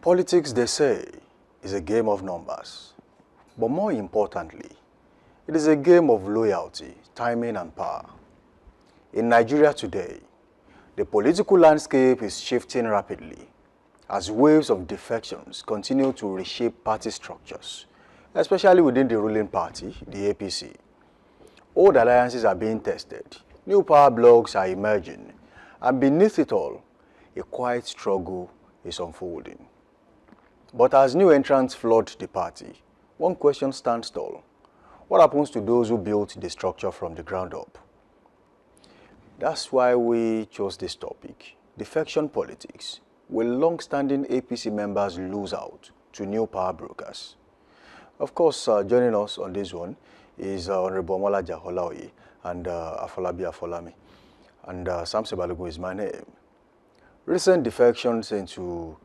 Politics, they say, is a game of numbers. But more importantly, it is a game of loyalty, timing, and power. In Nigeria today, the political landscape is shifting rapidly as waves of defections continue to reshape party structures, especially within the ruling party, the APC. Old alliances are being tested, new power blocs are emerging, and beneath it all, a quiet struggle is unfolding. But as new entrants flood the party, one question stands tall. What happens to those who built the structure from the ground up? That's why we chose this topic, defection politics. Will long-standing APC members lose out to new power brokers? Of course, joining us on this one is Honorable Omolaja Olaoye and Afolabi Afolami. And Samson Balogun is my name. Recent defections into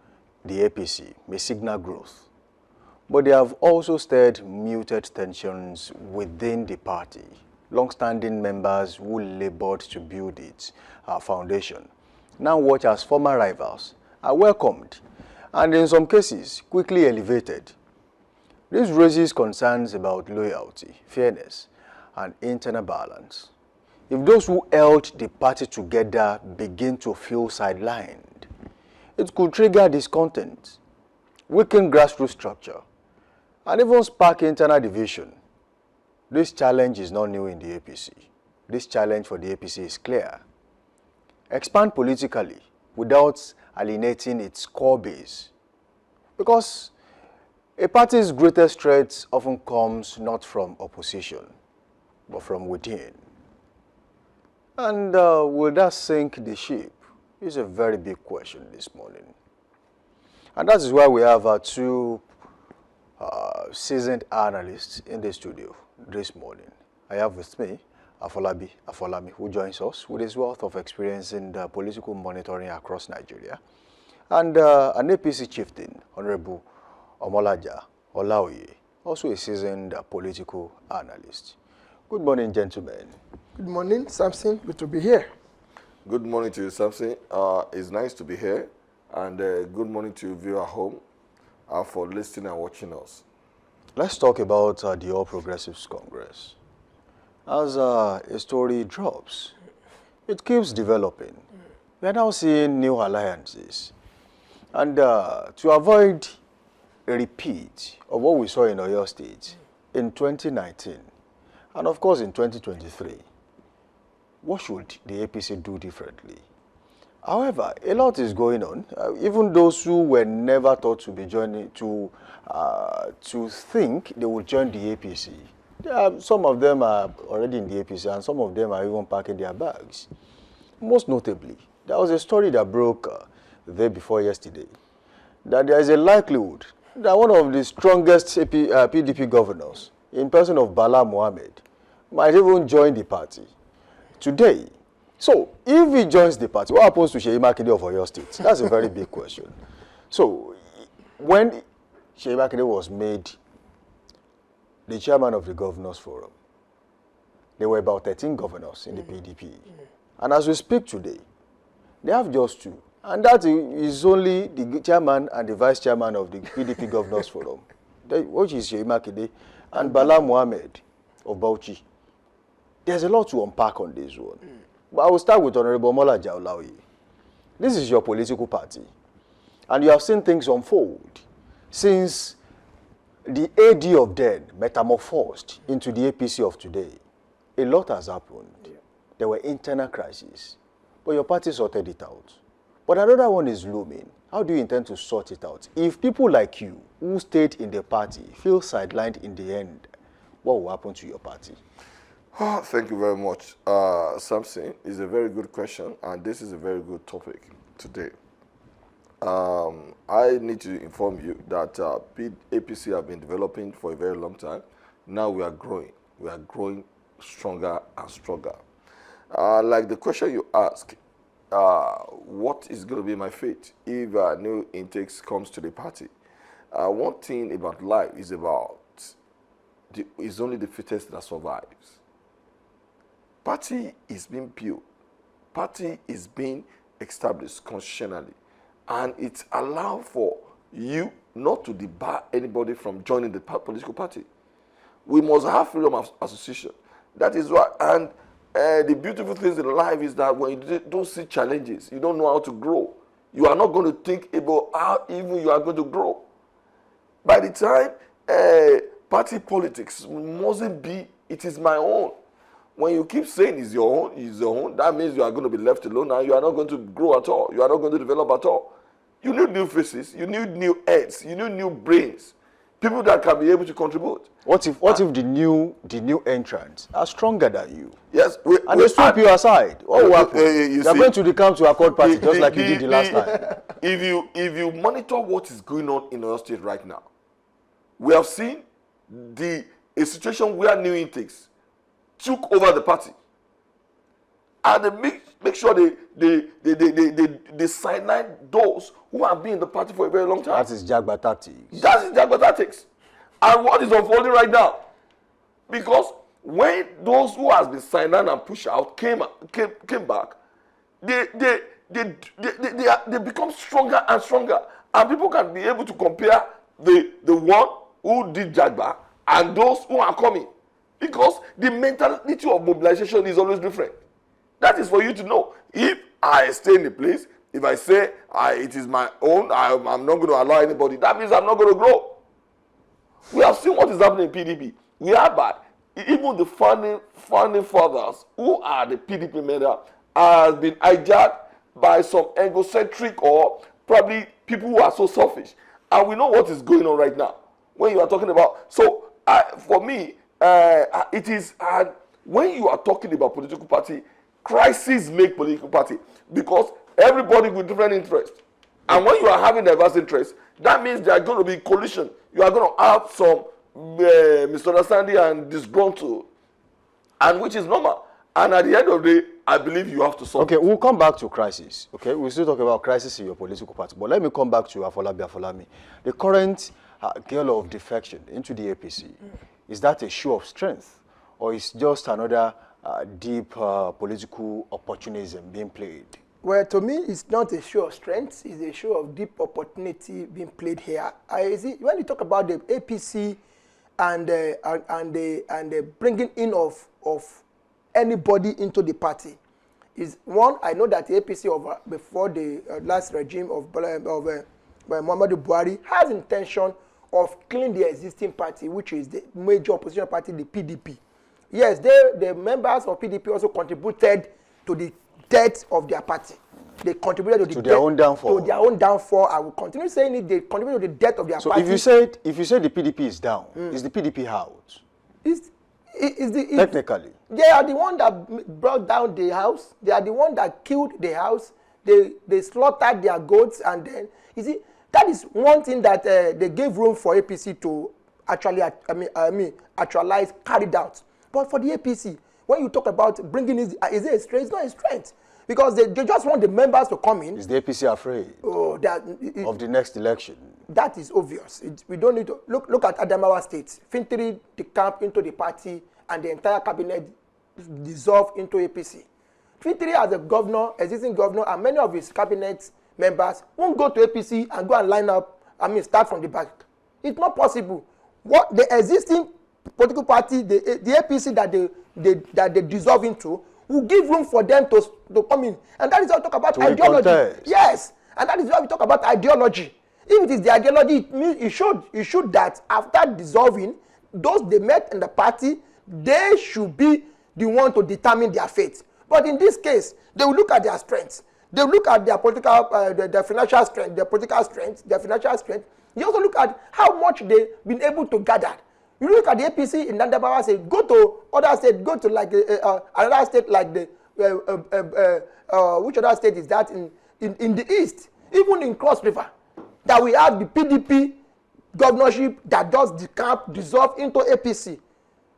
the APC may signal growth, but they have also stirred muted tensions within the party. Long-standing members who labored to build its foundation now watch as former rivals are welcomed and in some cases quickly elevated. This raises concerns about loyalty, fairness, and internal balance. If those who held the party together begin to feel sidelined, it could trigger discontent, weaken grassroots structure, and even spark internal division. This challenge is not new in the APC. This challenge for the APC is clear. Expand politically without alienating its core base. Because a party's greatest threat often comes not from opposition, but from within. And will that sink the ship? Is a very big question this morning. And that is why we have two seasoned analysts in the studio this morning. I have with me Afolabi Afolami, who joins us with his wealth of experience in the political monitoring across Nigeria, and an APC chieftain, Honorable Omolaja Olaoye, also a seasoned political analyst. Good morning, gentlemen. Good morning, Samson. Good to be here. Good morning to you, Samson. It's nice to be here. And good morning to you, viewer at home, for listening and watching us. Let's talk about the All Progressives Congress. As a story drops, it keeps developing. We are now seeing new alliances. And to avoid a repeat of what we saw in Oyo State in 2019, and of course in 2023, what should the APC do differently? However, a lot is going on. Even those who were never thought to be joining, to think they would join the APC. Some of them are already in the APC, and some of them are even packing their bags. Most notably, there was a story that broke the day before yesterday, that there is a likelihood that one of the strongest PDP governors, in person of Bala Mohammed, might even join the party today. So, if he joins the party, what happens to Seyi Makinde of Oyo State? That's a very big question. So, when Seyi Makinde was made the chairman of the Governors Forum, there were about 13 governors in the PDP. And as we speak today, they have just 2. And that is only the chairman and the vice chairman of the PDP Governors Forum, which is Seyi Makinde and Bala Mohammed of Bauchi. There's a lot to unpack on this one. But I will start with Honorable Omolaja Olaoye. This is your political party. And you have seen things unfold since the AD of then metamorphosed into the APC of today. A lot has happened. There were internal crises. But your party sorted it out. But another one is looming. How do you intend to sort it out? If people like you, who stayed in the party, feel sidelined in the end, what will happen to your party? Oh, thank you very much. Samson, is a very good question, and this is a very good topic today. I need to inform you that APC have been developing for a very long time. Now we are growing. We are growing stronger and stronger. Like the question you ask, what is going to be my fate if new intakes comes to the party? One thing about life is it's only the fittest that survives. Party is being built. Party is being established constitutionally. And it allows for you not to debar anybody from joining the political party. We must have freedom of association. That is why, and the beautiful things in life is that when you don't see challenges, you don't know how to grow. You are not going to think about how even you are going to grow. By the time party politics mustn't be, it is my own. When you keep saying it's your own, that means you are going to be left alone and you are not going to grow at all. You are not going to develop at all. You need new faces, you need new heads, you need new brains, people that can be able to contribute. What if the new entrants are stronger than you? Yes, and they sweep you aside. What will happen? You are going to the camp to accord party just like you did the last time. If you monitor what is going on in our state right now, we have seen a situation where new intakes took over the party, and they make sure they sideline those who have been in the party for a very long time. That is Jagba tactics. That is Jagba tactics. And what is unfolding right now? Because when those who has been sidelined and pushed out came back, they become stronger and stronger, and people can be able to compare the one who did Jagba and those who are coming, because the mentality of mobilization is always different. That is for you to know. If I stay in the place, if I say it is my own, I'm not going to allow anybody, that means I'm not going to grow. We have seen what is happening in PDP. We are bad. Even the founding fathers, who are the PDP members, have been hijacked by some egocentric or probably people who are so selfish. And we know what is going on right now. When you are talking about, so for me, it is, when you are talking about political party, crises make political party, because everybody with different interests. And when you are having diverse interests, that means there are going to be collision. You are going to have some misunderstanding and disgruntled, and which is normal. And at the end of the day, I believe you have to solve. Okay, we'll come back to crisis. Okay, we'll still talk about crisis in your political party. But let me come back to Afolabi. The current girl of defection into the APC, is that a show of strength, or is just another deep political opportunism being played? Well, to me, it's not a show of strength. It's a show of deep opportunity being played here. When you talk about the APC and the bringing in of anybody into the party, is one, I know that the APC before the last regime of Muhammadu Buhari has intention of killing the existing party, which is the major opposition party, the PDP. Yes, the members of PDP also contributed to the death of their party. They contributed to their own downfall. To their own downfall. I will continue saying it. They contributed to the death of their party. So if you say the PDP is down, is the PDP out? Technically, they are the one that brought down the house. They are the one that killed the house. They slaughtered their goats, and then you see that is one thing that they gave room for APC to actually actualize, carried out. But for the APC, when you talk about bringing is it a strength? It's not a strength, because they just want the members to come in. Is the APC afraid of the next election? That is obvious. We don't need to look at Adamawa State. Fintiri decamped into the party, and the entire cabinet dissolved into APC. Fintiri, as a governor, existing governor, and many of his cabinet members won't go to APC and go and line up. Start from the back. It's not possible. What the existing political party, the APC that they dissolve into, will give room for them to come in, and that is how we talk about ideology. Yes, and that is why we talk about ideology. If it is the ideology, it means it should that after dissolving, those they met in the party, they should be the one to determine their fate. But in this case, they will look at their strengths. They will look at their political, their financial strength, their political strength, their financial strength. You also look at how much they've been able to gather. You look at the APC in Nandabara, say go to other state, go to like another state like the which other state is that in the east, even in Cross River, that we have the PDP governorship that does dissolve into APC.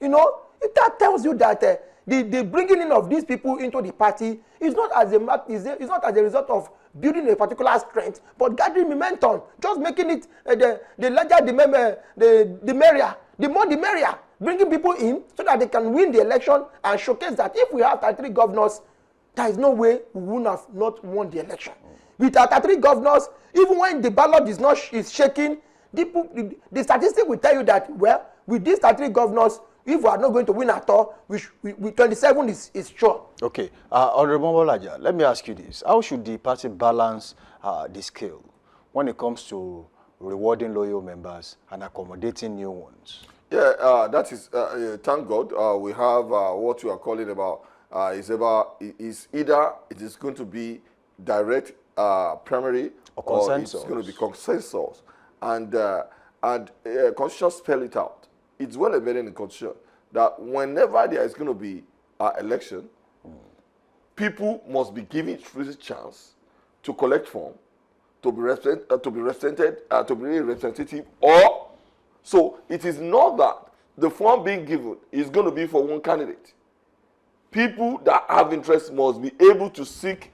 You know, that tells you that the bringing in of these people into the party is not as a result of building a particular strength, but gathering momentum, just making it the larger the merrier. The more the merrier, bringing people in so that they can win the election and showcase that if we have 33 governors, there is no way we would have not won the election. With our 33 governors, even when the ballot is shaking, the statistic will tell you that, well, with these 33 governors, if we are not going to win at all, we 27 is sure. Okay, Honorable Molaja, let me ask you this. How should the party balance the scale when it comes to rewarding loyal members and accommodating new ones? Yeah, that is, thank God, we have what you are calling about, is either it is going to be direct primary or it's going to be consensus. And Constitution spell it out. It's well embedded in the Constitution that whenever there is going to be election, people must be given free chance to collect form, to be representative, or so it is not that the form being given is going to be for one candidate. People that have interest must be able to seek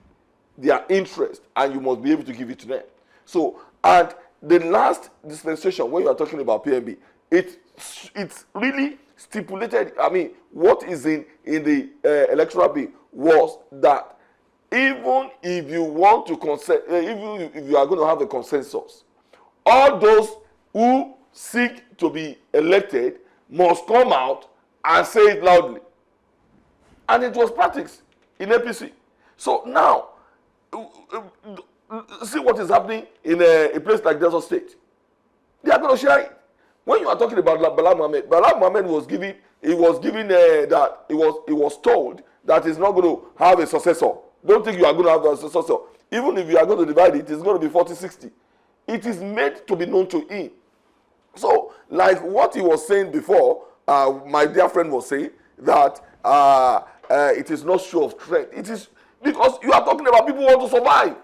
their interest, and you must be able to give it to them. So, and the last dispensation, when you are talking about PMB, it's really stipulated. I mean, what is in the electoral bill was that even if you want to even if you are going to have a consensus, all those who seek to be elected must come out and say it loudly. And it was practiced in APC. So now, see what is happening in a place like Delta State. They are going to share it. When you are talking about Bala Mohammed was given that it was told that he's not going to have a successor. Don't think you are going to have a successor. Even if you are going to divide it, it's going to be 40-60. It is made to be known to him. So, like what he was saying before, my dear friend was saying that it is not show of strength. It is because you are talking about people who want to survive.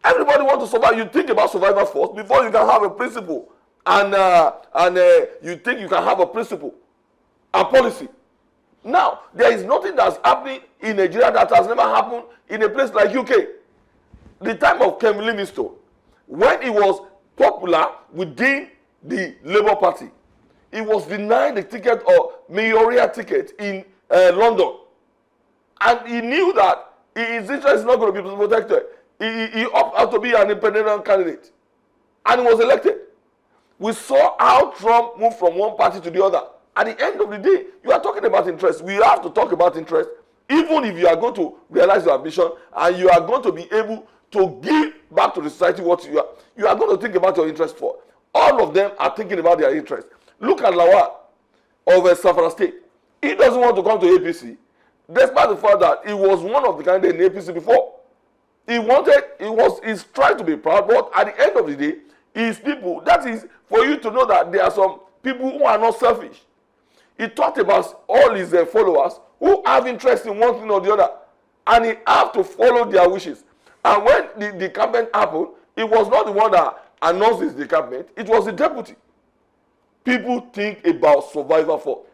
Everybody wants to survive. You think about survival first before you can have a principle, and you think you can have a principle, a policy. Now there is nothing that's happening in Nigeria that has never happened in a place like UK. The time of Ken Livingstone, when he was popular within the Labour Party, he was denied the ticket or mayoral ticket in London, and he knew that his interest is not going to be protected. He opted out to be an independent candidate, and he was elected. We saw how Trump moved from one party to the other. At the end of the day, you are talking about interest. We have to talk about interest, even if you are going to realize your ambition and you are going to be able to give back to the society what you are going to think about your interest for. All of them are thinking about their interest. Look at Lawal of Safara State. He doesn't want to come to APC, despite the fact that he was one of the candidates in APC before. He's trying to be proud, but at the end of the day, his people, that is for you to know that there are some people who are not selfish. He talked about all his followers who have interest in one thing or the other, and he have to follow their wishes. And when the decampment happened, it was not the one that announced his decampment, it was the deputy. People think about survival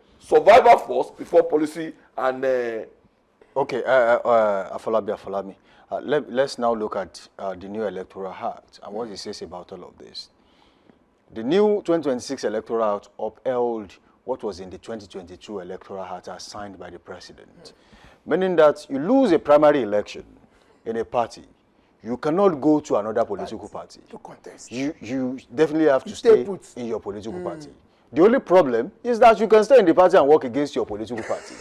first before policy and Okay, Afolabi. Let's now look at the new Electoral Act and what it says about all of this. The new 2026 Electoral Act upheld what was in the 2022 Electoral Act as signed by the President, meaning that you lose a primary election in a party, you cannot go to another political party. To contest. You definitely have to stay in your political party. The only problem is that you can stay in the party and work against your political party.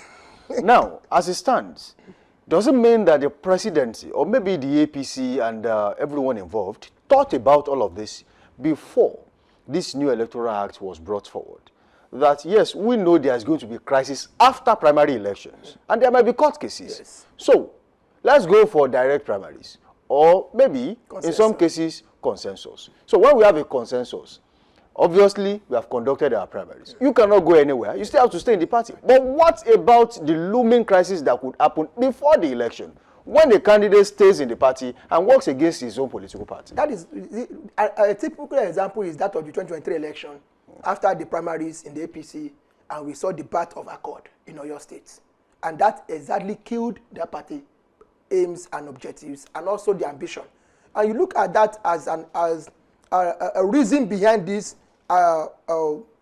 Now, as it stands, doesn't mean that the presidency or maybe the APC and everyone involved thought about all of this before this new Electoral Act was brought forward. That yes, we know there's going to be crisis after primary elections and there might be court cases. Yes. So let's go for direct primaries or maybe in some cases consensus. So when we have a consensus, obviously we have conducted our primaries. You cannot go anywhere. You still have to stay in the party. But what about the looming crisis that could happen before the election when the candidate stays in the party and works against his own political party? That is a typical example is that of the 2023 election after the primaries in the APC, and we saw the birth of Accord in Oyo State. And that exactly killed their party aims and objectives and also the ambition. And you look at that as a reason behind this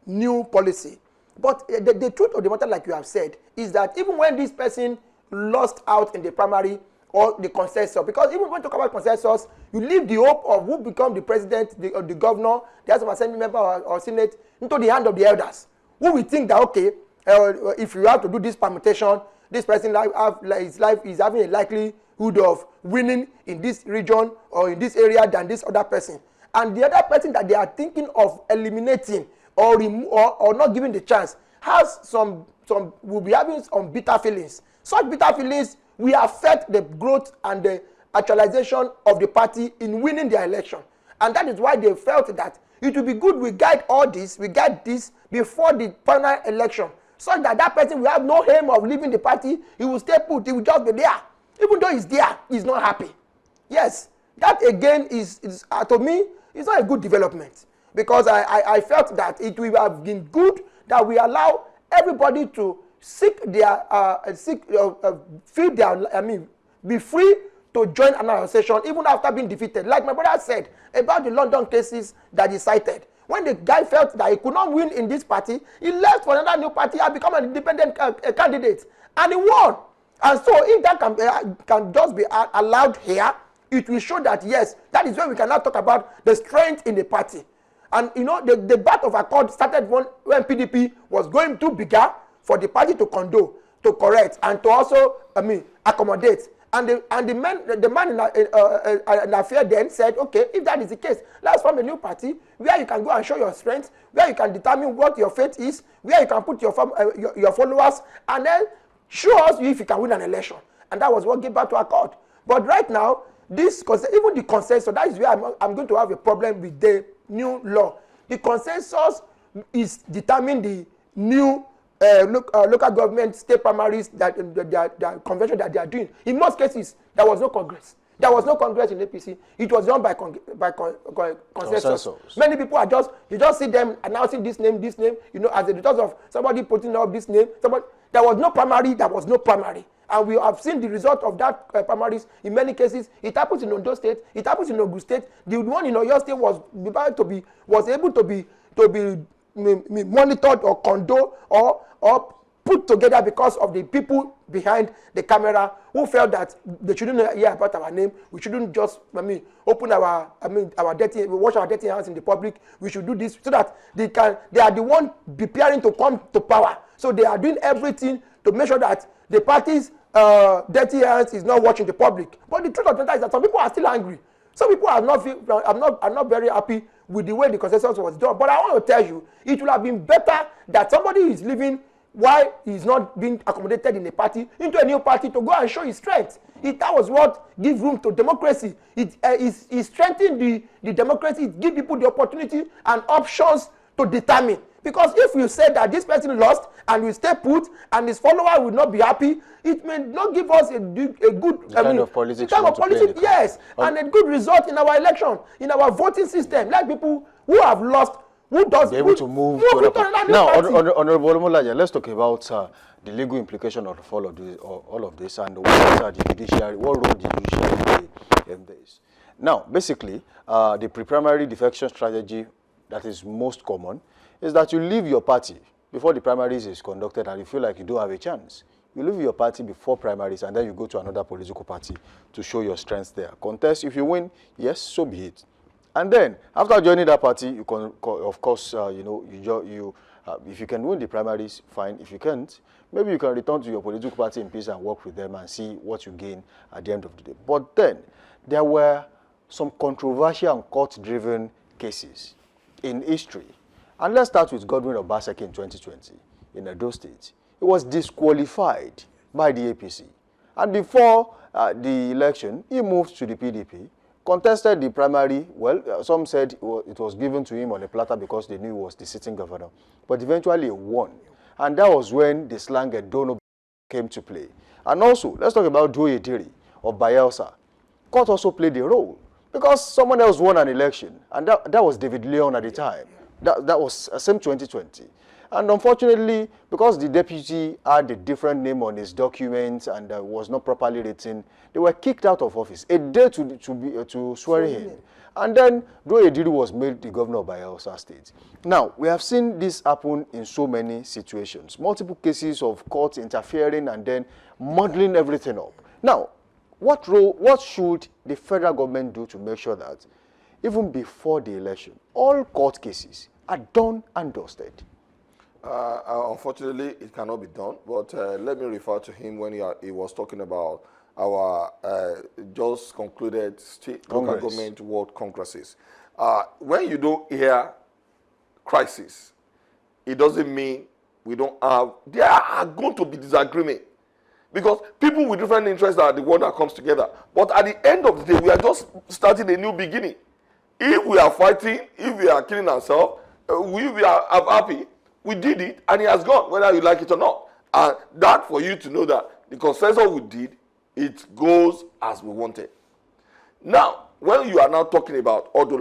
new policy. But the truth of the matter, like you have said, is that even when this person lost out in the primary or the consensus. Because even when you talk about consensus, you leave the hope of who become the president, the governor, the House of Assembly member or Senate into the hand of the elders, who will think that, okay, if you have to do this permutation, this person his life is having a likelihood of winning in this region or in this area than this other person. And the other person that they are thinking of eliminating or not giving the chance has will be having some bitter feelings. Such bitter feelings will affect the growth and the actualization of the party in winning their election. And that is why they felt that it will be good we guide this before the final election, so that that person will have no aim of leaving the party. He will stay put, he will just be there. Even though he's there, he's not happy. Yes, that again is to me, it's not a good development, because I felt that it would have been good that we allow everybody to be free to join an association even after being defeated. Like my brother said about the London cases that he cited. When the guy felt that he could not win in this party, he left for another new party and become an independent candidate. And he won. And so if that can just be allowed here, it will show that, yes, that is when we can now talk about the strength in the party. And, you know, the battle of accord started when PDP was going too bigger for the party to condone, to correct, and to also, accommodate. And the man in affair then said, okay, if that is the case, let's form a new party where you can go and show your strength, where you can determine what your faith is, where you can put your followers, and then show us if you can win an election. And that was what gave back to accord. But right now, even the consensus, that is where I'm going to have a problem with the new law. The consensus is determining the new local government, state primaries, the convention that they are doing. In most cases, there was no Congress. There was no Congress in APC. It was done by consensus. Many people are you just see them announcing this name, you know, as a result of somebody putting up this name. There was no primary. And we have seen the result of that primaries in many cases. It happens in Ondo State. It happens in Ogun State. The one in Oyo State was able to be monitored or condoned or put together because of the people behind the camera who felt that they shouldn't hear about our name. We shouldn't just open wash our dirty hands in the public. We should do this so that they are the one preparing to come to power. So they are doing everything to make sure that the party's dirty hands is not watching the public. But the truth of the matter is that some people are still angry. Some people are not very happy with the way the consensus was done. But I want to tell you, it would have been better that somebody is leaving while he's not being accommodated in a party into a new party to go and show his strength. That was what gives room to democracy. It strengthened the democracy. It gives people the opportunity and options to determine. Because if you say that this person lost and will stay put and his follower will not be happy, it may not give us a good kind of politics. Yes, and a good result in our election, in our voting system. Like people who have lost, who does be able to move to another. Now, Honorable Omolaja, let's talk about the legal implication of all of this, and what role the judiciary play in this. Now, basically, the pre-primary defection strategy that is most common is that you leave your party before the primaries is conducted and you feel like you don't have a chance. You leave your party before primaries and then you go to another political party to show your strength there. Contest, if you win, yes, so be it. And then, after joining that party, you can, of course, if you can win the primaries, fine. If you can't, maybe you can return to your political party in peace and work with them and see what you gain at the end of the day. But then, there were some controversial and court-driven cases in history. And let's start with Godwin Obaseki in 2020 in Edo State. He was disqualified by the APC. And before the election, he moved to the PDP, contested the primary. Well, some said it was given to him on a platter because they knew he was the sitting governor. But eventually he won. And that was when the slang Edono came to play. And also, let's talk about Doye Diri of Bayelsa. Court also played a role because someone else won an election. And that was David Leon at the time. That was same 2020. And unfortunately, because the deputy had a different name on his documents and was not properly written, they were kicked out of office a day to swear in. And then, Doyediru was made the governor of Bayelsa State. Now, we have seen this happen in so many situations. Multiple cases of courts interfering and then muddling everything up. Now, what should the federal government do to make sure that even before the election, all court cases are done and dusted? Unfortunately, it cannot be done, but let me refer to him when he was talking about our just concluded state local government world congresses. When you don't hear crisis, it doesn't mean we don't have, there are going to be disagreement. Because people with different interests are the one that comes together. But at the end of the day, we are just starting a new beginning. If we are fighting, if we are killing ourselves, we are happy. We did it, and it has gone, whether you like it or not. And that for you to know that the consensus we did, it goes as we wanted. Now, when you are now talking about all the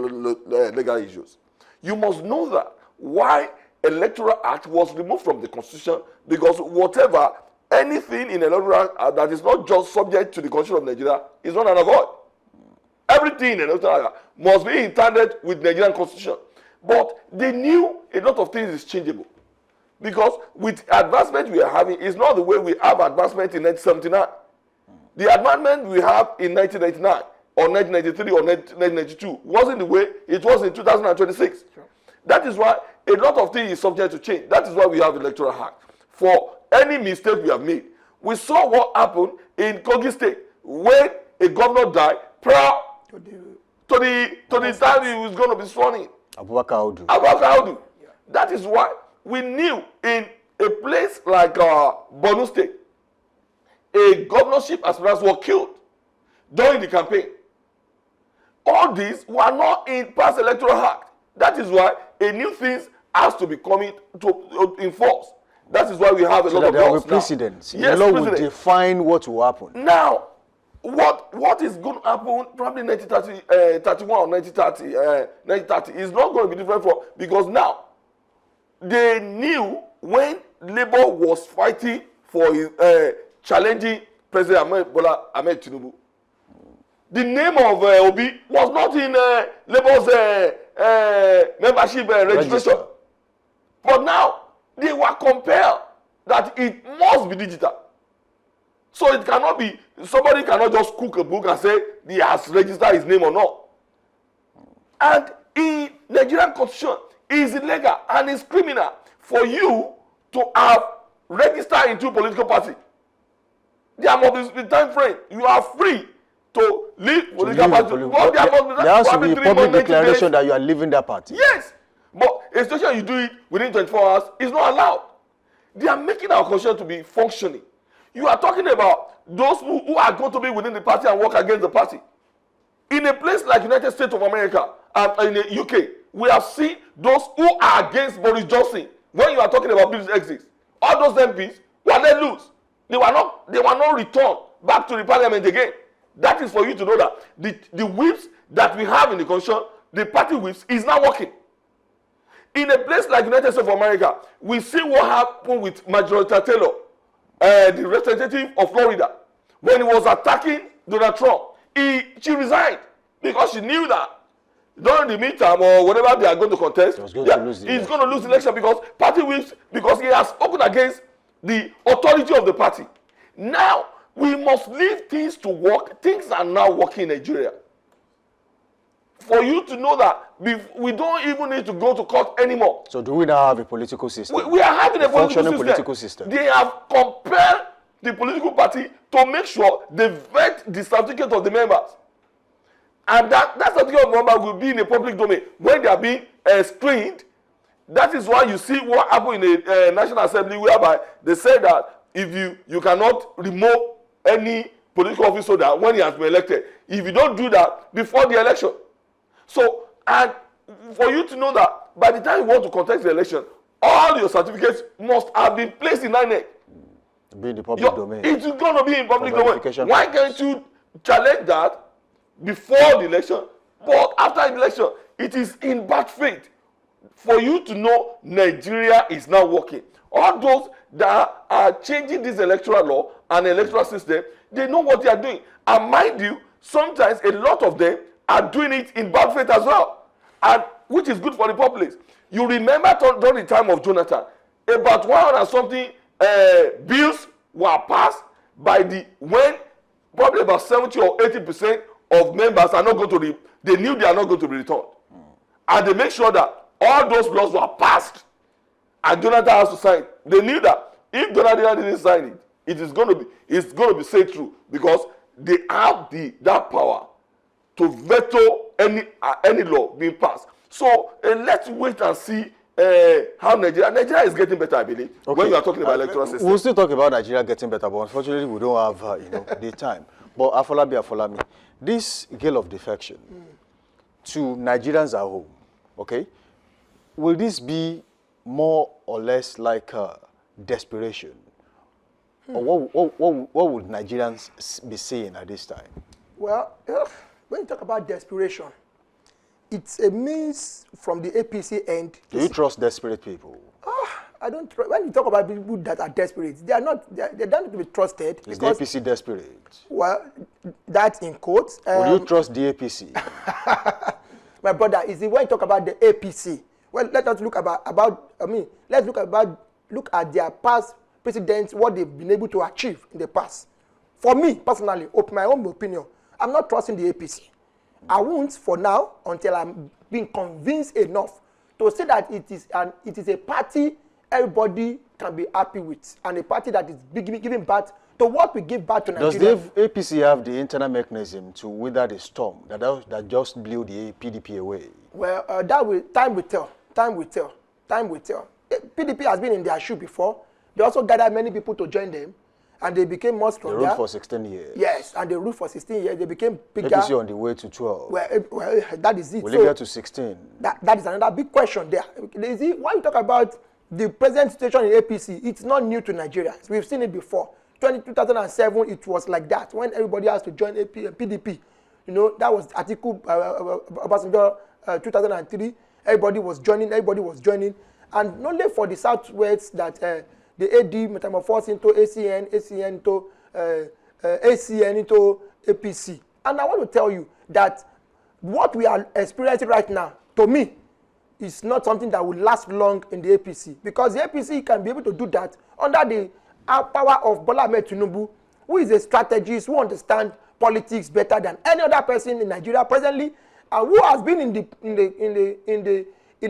legal issues, you must know that why Electoral Act was removed from the Constitution, because whatever, anything in Electoral Act that is not just subject to the Constitution of Nigeria is not an void. Everything in Electoral Act must be intended with Nigerian Constitution. But they knew a lot of things is changeable. Because with advancement we are having, is not the way we have advancement in 1979. The advancement we have in 1999 or 1993 or 1992 wasn't the way it was in 2026. Sure. That is why a lot of things is subject to change. That is why we have Electoral Act. For any mistake we have made, we saw what happened in Kogi State when a governor died prior to the time he was going to be sworn in. Abubakar Audu. Yeah. That is why we knew in a place like Borno State, a governorship aspirants were killed during the campaign. All these were not in past Electoral Act. That is why a new thing has to be coming to enforce. That is why we have a lot of laws now. Precedents. Yes, the law will define what will happen. Now, what is going to happen probably 1931 or 1930 is not going to be different from, because now they knew when Labour was fighting for his challenging President Bola Ahmed Tinubu, the name of Obi was not in Labour's membership registration. But now they were compelled that it must be digital. So it cannot be, somebody cannot just cook a book and say he has registered his name or not. And in Nigerian Constitution, it is illegal and it's criminal for you to have registered into a political party. There must be time frame. You are free to leave political party. There has to be a public declaration that you are leaving that party. Yes. But especially you do it within 24 hours, it's not allowed. They are making our constitution to be functioning. You are talking about those who are going to be within the party and work against the party. In a place like United States of America and in the UK, we have seen those who are against Boris Johnson. When you are talking about business exits, all those MPs were let loose. They were not returned back to the parliament again. That is for you to know that the whips that we have in the constitution, the party whips, is not working. In a place like United States of America, we see what happened with Marjorie Taylor, the representative of Florida, when he was attacking Donald Trump. She resigned because she knew that during the midterm or whatever they are going to contest, he's going to lose the election because party whips, because he has spoken against the authority of the party. Now, we must leave things to work. Things are now working in Nigeria. For you to know that we don't even need to go to court anymore. So do we now have a political system? We are having a functioning political system. They have compelled the political party to make sure they vet the certificate of the members. And that certificate of members will be in a public domain. When they are being screened, that is why you see what happened in the National Assembly, whereby they say that if you cannot remove any political officer that when he has been elected, if you don't do that before the election. So, and for you to know that by the time you want to contest the election, all your certificates must have been placed in INEC. Be in the public domain. It's going to be in public domain. Why can't you challenge that before the election? But after the election, it is in bad faith. For you to know Nigeria is now working. All those that are changing this electoral law and electoral system, they know what they are doing. And mind you, sometimes a lot of them are doing it in bad faith as well, and which is good for the populace. You remember during the time of Jonathan, about 100 and something bills were passed when probably about 70 or 80% of members are not going to they knew they are not going to be returned. And they make sure that all those laws were passed and Jonathan has to sign. They knew that if Jonathan didn't sign it, it's going to be said through, because they have that power to veto any law being passed. So let's wait and see how Nigeria is getting better, I believe. Okay. When you are talking about electoral system, we'll still talk about Nigeria getting better, but unfortunately we don't have the time. But Afolabi, this gale of defection to Nigerians at home, okay, will this be more or less like desperation? Or what would Nigerians be saying at this time? Well, when you talk about desperation, it's a means from the APC end. Do you trust desperate people? I don't. When you talk about people that are desperate, they are not. They don't need to be trusted. Is the APC desperate? Well, that's in quotes. Will you trust the APC? My brother, when you talk about the APC, well, let us look let's look at their past presidents, what they've been able to achieve in the past. For me personally, my own opinion, I'm not trusting the APC. I won't for now until I'm being convinced enough to say that it is a party everybody can be happy with, and a party that is giving birth to what we give birth to Nigeria. Does the APC have the internal mechanism to weather the storm that just blew the PDP away? Well, time will tell. Time will tell. PDP has been in their shoe before. They also gathered many people to join them, and they became more stronger. They ruled for 16 years. Yes, and they ruled for 16 years. They became bigger. APC on the way to 12. Well, that is it. Will it get to 16? That is another big question there. When you talk about the present situation in APC, it's not new to Nigeria. We've seen it before. 2007, it was like that. When everybody has to join PDP, that was Atiku Obasanjo 2003. Everybody was joining. And not only for the Southwest that the AD metamorphosed into ACN into ACN into APC. And I want to tell you that what we are experiencing right now, to me, is not something that will last long in the APC. Because the APC can be able to do that under the power of Bola Ahmed Tinubu, who is a strategist, who understands politics better than any other person in Nigeria presently, and who has been in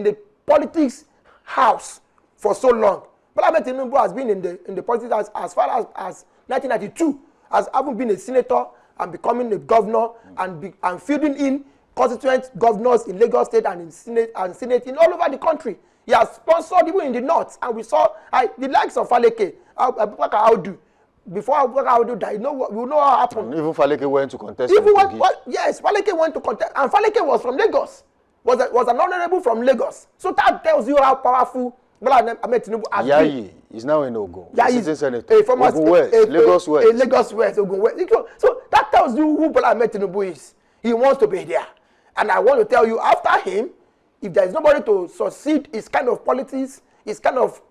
the politics house for so long. Bola Ahmed Tinubu has been in the politics as far as 1992, has even been a senator and becoming a governor and fielding in constituent governors in Lagos State and in Senate in all over the country. He has sponsored even in the north, and we saw the likes of Faleke, Abubakar Audu. Before Abubakar Audu died, we know what happened. Even Faleke went to contest. Yes, Faleke went to contest, and Faleke was from Lagos. Was an honorable from Lagos. So that tells you how powerful Bola Ahmed Tinubu has been. Yayi is now in Ogun. Yayi is a former Lagos West. Lagos West, Ogun West. So that tells you who Bola Ahmed Tinubu is. He wants to be there. And I want to tell you, after him, if there is nobody to succeed his kind of politics, his kind of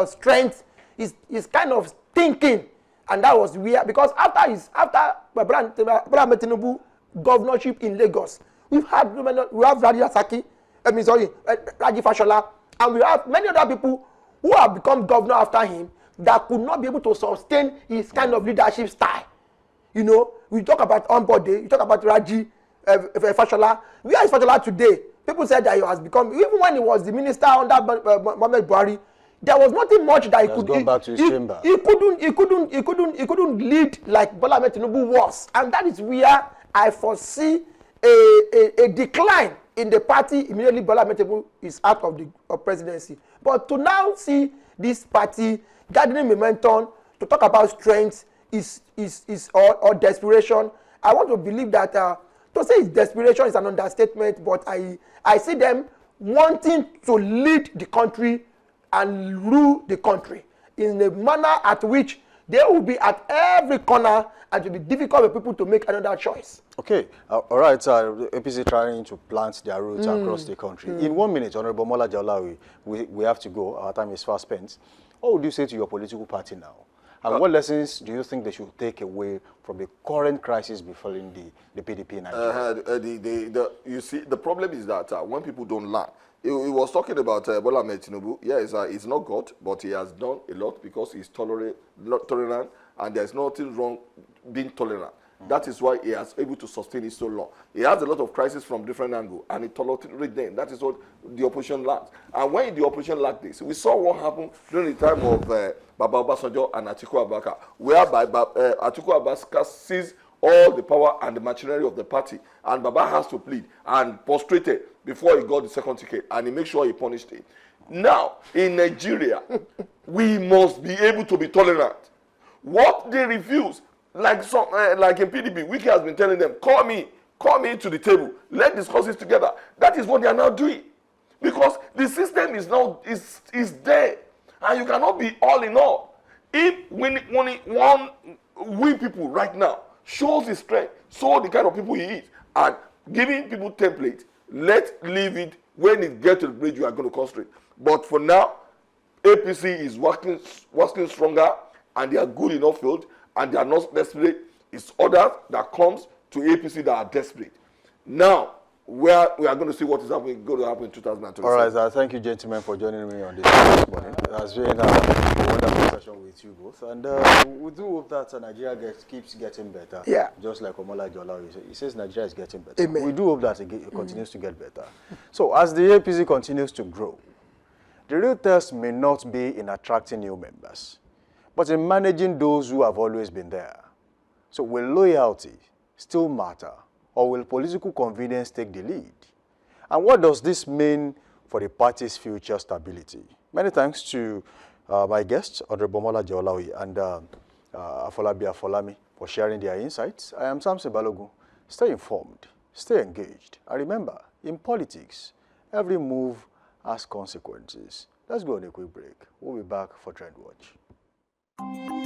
strength, his kind of thinking, and that was weird. Because after Bola Ahmed Tinubu governorship in Lagos, we have Raji Fashola, and we have many other people who have become governor after him that could not be able to sustain his kind of leadership style. We talk about Ombode, you talk about Raji Fashola. Where is Fashola today? People said that he has become, even when he was the minister under Mohamed Buhari, there was nothing much that he could. Gone back to his chamber. He couldn't lead like Bola Ahmed Tinubu was, and that is where I foresee a decline in the party immediately Bola Ahmed Tinubu is out of the presidency. But to now see this party gathering momentum to talk about strength or desperation, I want to believe that to say it's desperation is an understatement, but I see them wanting to lead the country and rule the country in a manner at which they will be at every corner and it will be difficult for people to make another choice. Okay, all right, the APC trying to plant their roots across the country. In 1 minute, Honorable Mola Jaolawi, we have to go. Our time is fast spent. What would you say to your political party now? And what lessons do you think they should take away from the current crisis befalling the PDP in Nigeria? You see, the problem is that when people don't learn, he was talking about Bola Ahmed Tinubu. Yeah, he's not God, but he has done a lot because he's tolerant, and there's nothing wrong being tolerant. That is why he has able to sustain it so long. He has a lot of crises from different angles, and he tolerated them. That is what the opposition lacks. And when the opposition lacked this, we saw what happened during the time of Baba Obasanjo and Atiku Abubakar, whereby Atiku Abubakar seized all the power and the machinery of the party, and Baba has to plead and prostrated before he got the second ticket, and he made sure he punished him. Now, in Nigeria, we must be able to be tolerant. What they refuse, like in PDP, Wiki has been telling them, call me to the table, let's discuss this together. That is what they are now doing. Because the system is now is there. And you cannot be all in all. If we people right now shows his strength, show the kind of people he is, and giving people template, let's leave it. When it gets to the bridge, you are going to concentrate. But for now, APC is working stronger, and they are good enough field, and they are not desperate. It's others that comes to APC that are desperate. Now, we are going to see what is going to happen in 2027. All right, sir. Thank you, gentlemen, for joining me on this morning. It has been a wonderful session with you both. And we do hope that Nigeria keeps getting better. Yeah. Just like Omola Jola, he says Nigeria is getting better. Amen. We do hope that it continues to get better. So as the APC continues to grow, the real test may not be in attracting new members, but in managing those who have always been there. So will loyalty still matter, or will political convenience take the lead? And what does this mean for the party's future stability? Many thanks to my guests, Honorable Mola Jolawi and Afolabi Afolami, for sharing their insights. I am Samson Balogun. Stay informed, stay engaged, and remember, in politics, every move has consequences. Let's go on a quick break. We'll be back for Trend Watch.